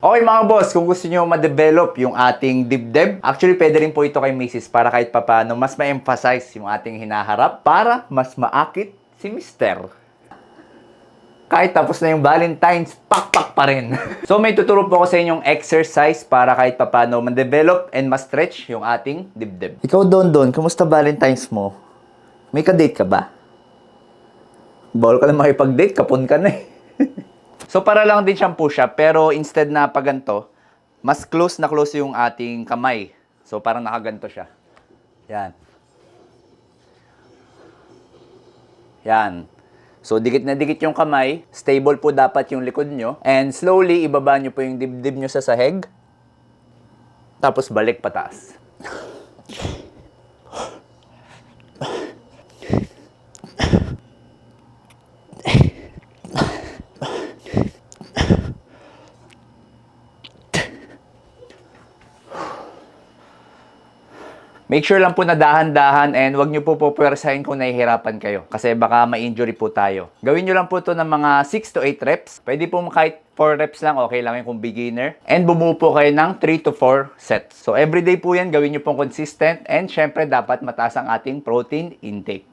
Okay mga boss, kung gusto nyo ma-develop yung ating dibdib, actually pwede rin po ito kay Mrs. para kahit papano mas ma-emphasize yung ating hinaharap para mas maakit si Mr. Kahit tapos na yung Valentine's, pakpak pa rin. So may tuturo po ako sa inyong exercise para kahit papano ma-develop and ma-stretch yung ating dibdib. Ikaw Don, kamusta Valentine's mo? May ka-date ka ba? Bawal ka na makipag-date, kapon ka na eh. So para lang din siyang push-up, pero instead na paganto, mas close na close yung ating kamay. So parang nakaganto siya. Yan. Yan. So, dikit na dikit yung kamay. Stable po dapat yung likod nyo. And slowly, ibaba nyo po yung dibdib nyo sa sahig. Tapos, balik pataas. Make sure lang po na dahan-dahan and wag nyo po pupwersahin kung nahihirapan kayo. Kasi baka ma-injury po tayo. Gawin nyo lang po to ng mga 6 to 8 reps. Pwede po kahit 4 reps lang, okay lang yun kung beginner. And bumuo po kayo ng 3 to 4 sets. So everyday po yan, gawin nyo pong consistent. And syempre dapat mataas ang ating protein intake.